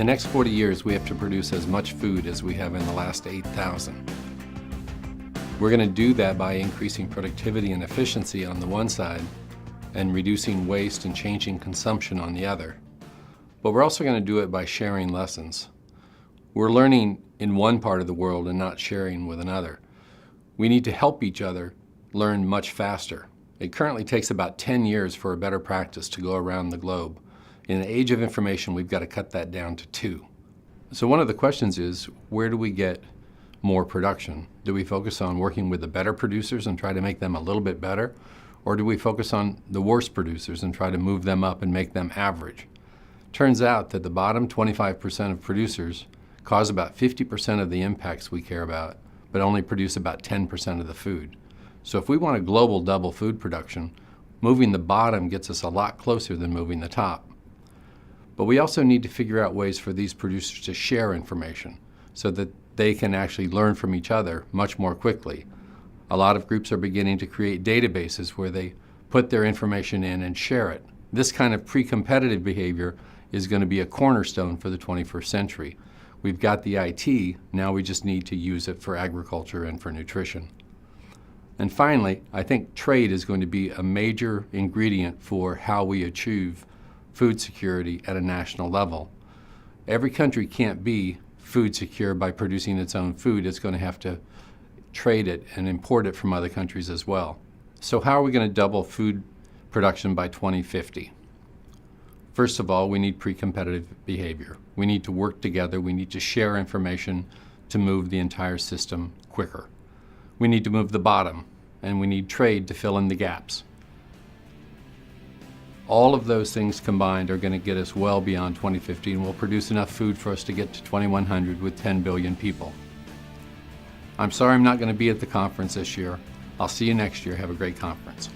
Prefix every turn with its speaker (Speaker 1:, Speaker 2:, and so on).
Speaker 1: the next 40 years, we have to produce as much food as we have in the last 8,000. We're going to do that by increasing productivity and efficiency on the one side and reducing waste and changing consumption on the other. But we're also going to do it by sharing lessons. We're learning in one part of the world and not sharing with another. We need to help each other learn much faster. It currently takes about 10 years for a better practice to go around the globe. In the age of information, we've got to cut that down to 2. So one of the questions is, where do we get more production? Do we focus on working with the better producers and try to make them a little bit better? Or do we focus on the worst producers and try to move them up and make them average? Turns out that the bottom 25% of producers cause about 50% of the impacts we care about, but only produce about 10% of the food. So if we want a global double food production, moving the bottom gets us a lot closer than moving the top. But we also need to figure out ways for these producers to share information so that they can actually learn from each other much more quickly. A lot of groups are beginning to create databases where they put their information in and share it. This kind of pre-competitive behavior is going to be a cornerstone for the 21st century. We've got the IT, now we just need to use it for agriculture and for nutrition. And finally, I think trade is going to be a major ingredient for how we achieve food security at a national level. Every country can't be food secure by producing its own food. It's going to have to trade it and import it from other countries as well. So how are we going to double food production by 2050? First of all, we need pre-competitive behavior. We need to work together. We need to share information to move the entire system quicker. We need to move the bottom, and we need trade to fill in the gaps. All of those things combined are going to get us well beyond 2050 and will produce enough food for us to get to 2100 with 10 billion people. I'm sorry I'm not going to be at the conference this year. I'll see you next year. Have a great conference.